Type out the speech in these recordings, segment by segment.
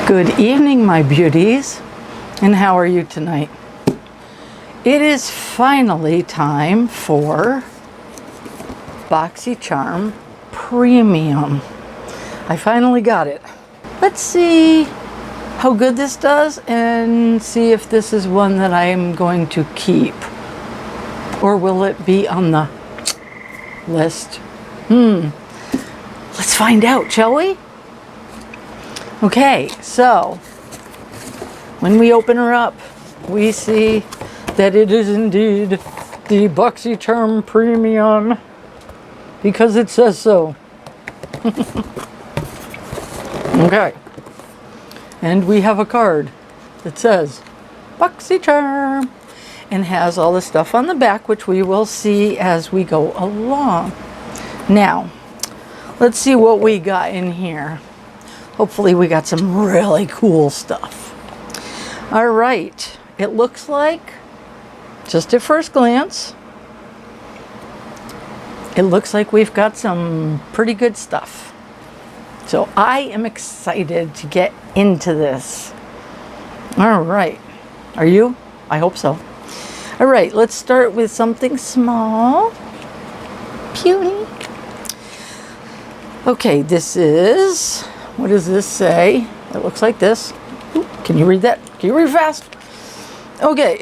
Good evening, my beauties, and how are you tonight? It is finally time for Boxycharm Premium. I finally got it. Let's see how good this does and see if this is one that I am going to keep. Or will it be on the list? Let's find out, shall we? Okay, so when we open her up, we see that it is indeed the Boxycharm Premium because it says so. Okay, and we have a card that says Boxycharm and has all the stuff on the back, which we will see as we go along. Now, let's see what we got in here. Hopefully we got some really cool stuff. All right, it looks like, just at first glance, it looks like we've got some pretty good stuff. So I am excited to get into this. All right, are you? I hope so. All right, let's start with something small. Puny. Okay, this is, what does this say? It looks like this. Ooh, can you read that? Can you read fast? Okay.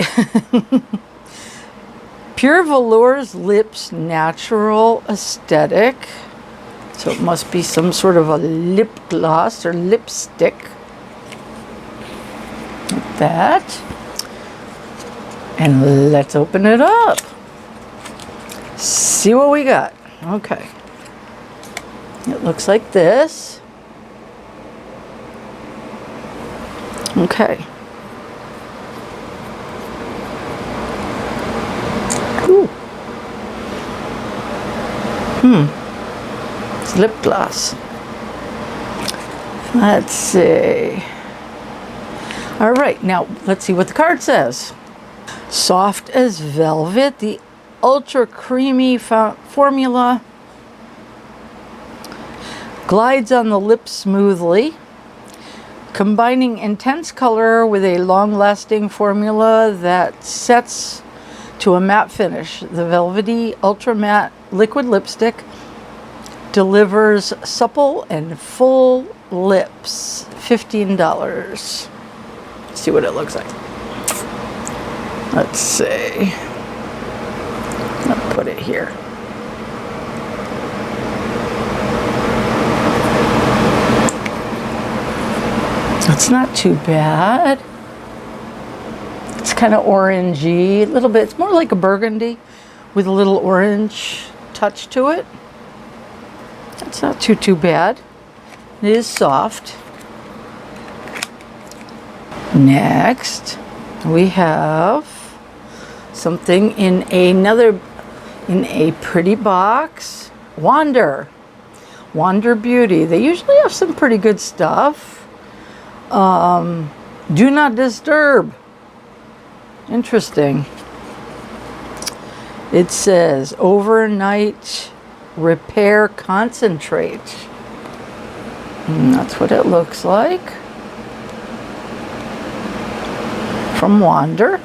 Pure Velours Lips Natural Aesthetic. So it must be some sort of a lip gloss or lipstick. Like that. And let's open it up. See what we got. Okay. It looks like this. Okay. Ooh. It's lip gloss. Let's see. All right, now let's see what the card says. Soft as velvet, the ultra creamy formula glides on the lips smoothly, combining intense color with a long-lasting formula that sets to a matte finish. The velvety ultra matte liquid lipstick delivers supple and full lips. $15. Let's see what it looks like. Let's see. I'll put it here. It's not too bad. It's kind of orangey, a little bit. It's more like a burgundy with a little orange touch to it. It's not too bad. It is soft. Next, we have something in a pretty box. Wander Beauty. They usually have some pretty good stuff. Do not disturb. Interesting. It says overnight repair concentrate. And that's what it looks like. From Wander.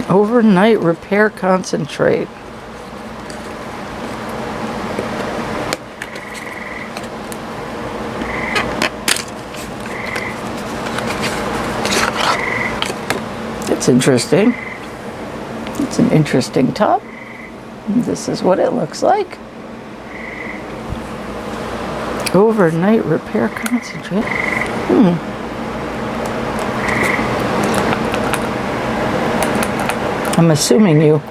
Overnight repair concentrate. It's interesting. It's an interesting top. This is what it looks like. Overnight repair concentrate. I'm assuming you.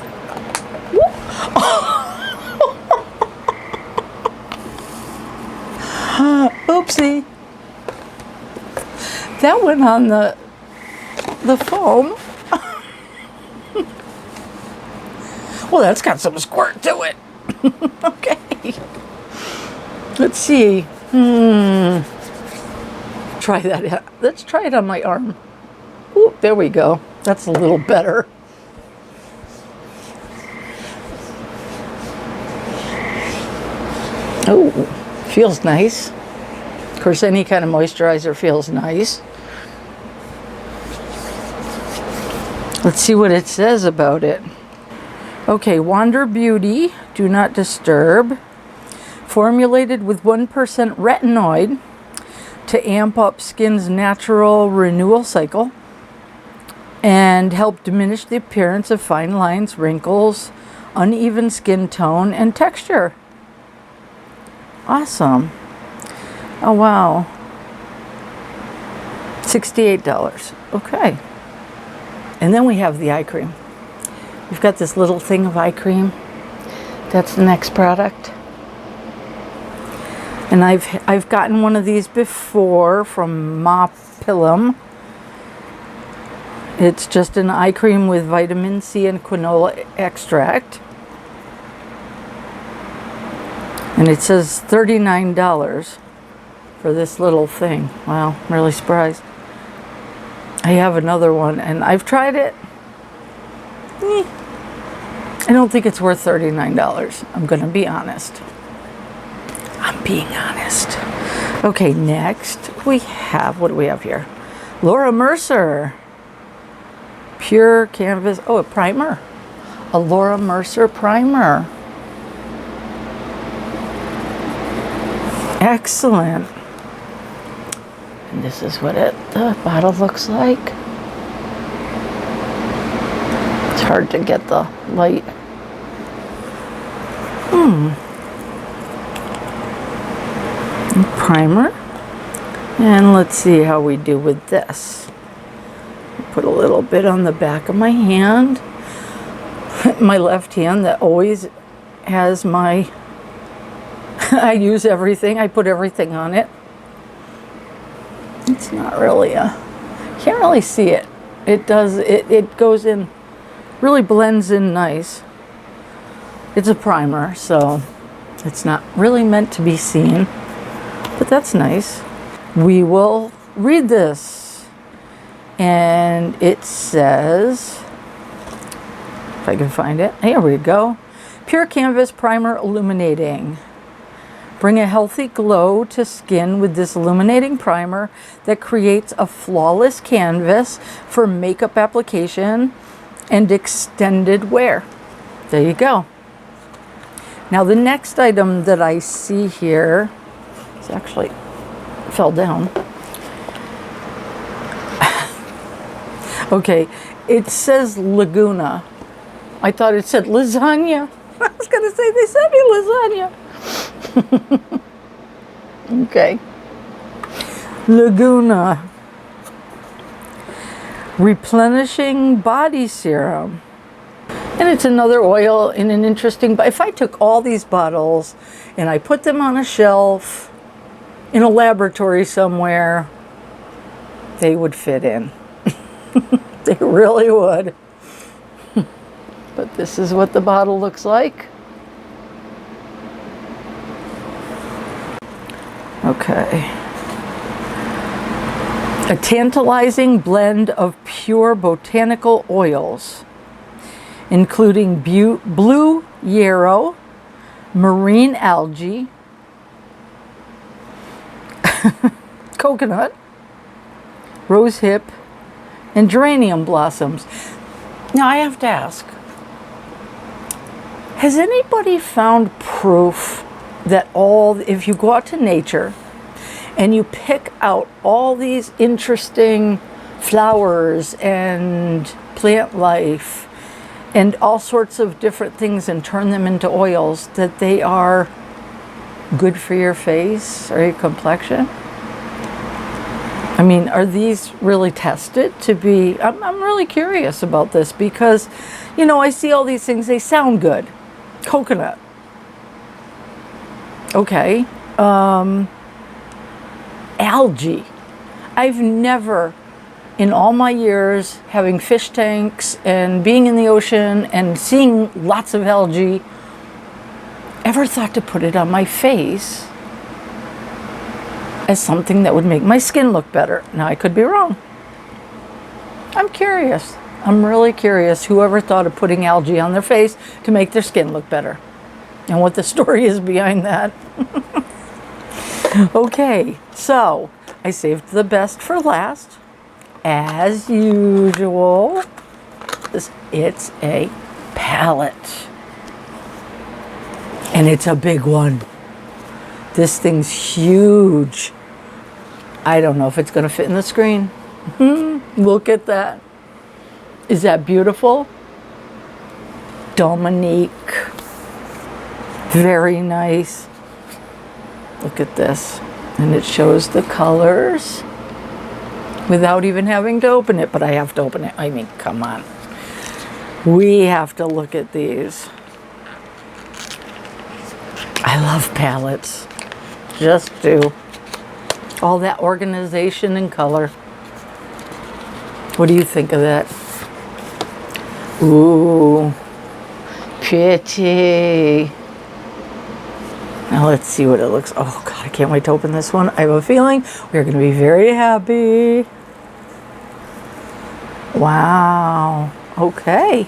Oopsie. That went on the foam. Well, that's got some squirt to it. Okay. Let's see. Try that. Let's try it on my arm. Ooh, there we go. That's a little better. Oh, feels nice. course, any kind of moisturizer feels nice. Let's see what it says about it. Okay, Wander Beauty, Do Not Disturb. Formulated with 1% retinoid to amp up skin's natural renewal cycle and help diminish the appearance of fine lines, wrinkles, uneven skin tone, and texture. Awesome. Oh, wow. $68. Okay. And then we have the eye cream. We've got this little thing of eye cream. That's the next product. And I've gotten one of these before from MAAPILIM. It's just an eye cream with vitamin C and quinola extract. And it says $39 for this little thing. Wow, I'm really surprised. I have another one and I've tried it. I don't think it's worth $39. I'm going to be honest. I'm being honest. Okay, next we have, what do we have here? Laura Mercier. Pure Canvas, oh, a primer. A Laura Mercier primer. Excellent. And this is what the bottle looks like. It's hard to get the light. Primer. And let's see how we do with this. Put a little bit on the back of my hand. My left hand that always has my I use everything. I put everything on it. It's not really can't really see it. It does, it goes in, really blends in nice. It's a primer, so it's not really meant to be seen, but that's nice. We will read this. And it says, if I can find it, here we go. Pure Canvas Primer Illuminating. Bring a healthy glow to skin with this illuminating primer that creates a flawless canvas for makeup application and extended wear. There you go. Now the next item that I see here, it's actually fell down. Okay, it says Laguna. I thought it said lasagna. I was gonna say they sent me lasagna. Okay. Laguna. Replenishing Body Serum. And it's another oil in an interesting, but if I took all these bottles and I put them on a shelf in a laboratory somewhere, they would fit in. They really would. But this is what the bottle looks like. Okay. A tantalizing blend of pure botanical oils, including blue yarrow, marine algae, coconut, rosehip, and geranium blossoms. Now I have to ask, has anybody found proof that if you go out to nature and you pick out all these interesting flowers and plant life and all sorts of different things and turn them into oils, that they are good for your face or your complexion? I mean, are these really tested to be? I'm really curious about this because, you know, I see all these things, they sound good. Coconut. Okay. Algae. I've never, in all my years having fish tanks and being in the ocean and seeing lots of algae, ever thought to put it on my face as something that would make my skin look better. Now, I could be wrong. I'm curious. I'm really curious whoever thought of putting algae on their face to make their skin look better and what the story is behind that. Okay, so I saved the best for last, as usual. It's a palette, and it's a big one. This thing's huge. I don't know if it's going to fit in the screen. Look at that. Is that beautiful? Dominique. Very nice. Look at this. And it shows the colors without even having to open it, but I have to open it. I mean, come on. We have to look at these. I love palettes. Just do. All that organization and color. What do you think of that? Ooh, pretty. Now let's see what it looks. Oh God, I can't wait to open this one. I have a feeling we're going to be very happy. Wow. Okay.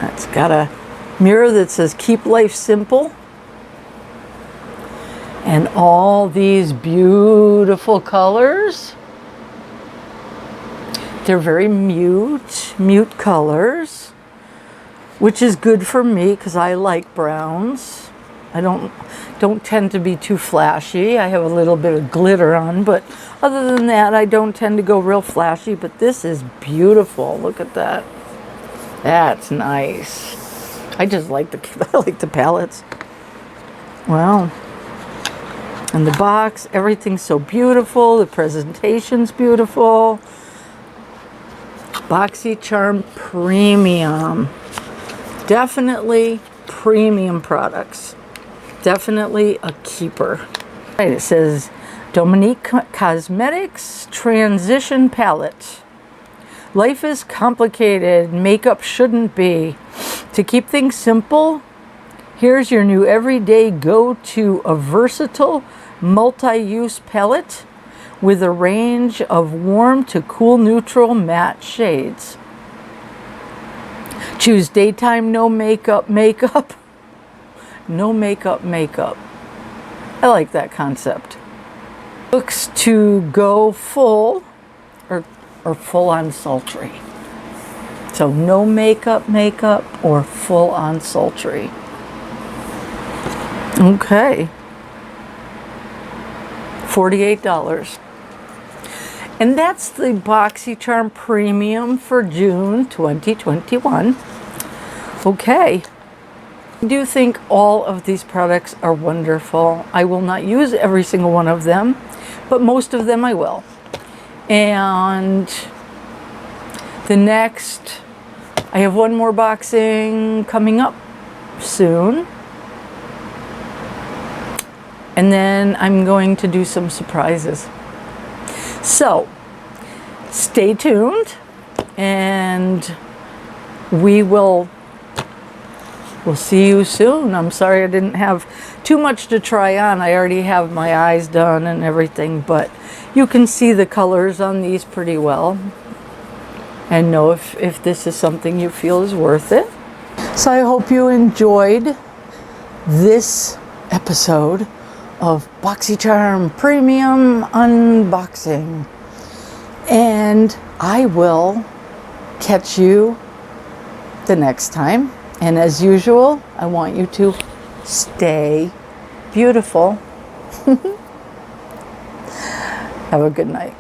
That's got a mirror that says "Keep Life Simple." And all these beautiful colors. They're very mute colors, which is good for me because I like browns. I don't tend to be too flashy. I have a little bit of glitter on, but other than that, I don't tend to go real flashy. But this is beautiful. Look at that. That's nice. I just like I like the palettes. Wow. And the box, everything's so beautiful. The presentation's beautiful. Boxycharm Premium. Definitely premium products. Definitely a keeper. Right, it says Dominique Cosmetics Transition Palette. Life is complicated. Makeup shouldn't be. To keep things simple, here's your new everyday go-to, a versatile multi-use palette with a range of warm to cool neutral matte shades. Choose daytime no makeup. No makeup. I like that concept. Looks to go full or full on sultry. So no makeup or full on sultry. Okay. $48. And that's the Boxycharm Premium for June 2021. Okay. I do think all of these products are wonderful. I will not use every single one of them, but most of them I will. And the next, I have one more boxing coming up soon. And then I'm going to do some surprises. So, stay tuned, and we'll see you soon. I'm sorry I didn't have too much to try on. I already have my eyes done and everything, but you can see the colors on these pretty well and know if this is something you feel is worth it. So I hope you enjoyed this episode of Boxycharm Premium unboxing, and I will catch you the next time. And as usual, I want you to stay beautiful. Have a good night.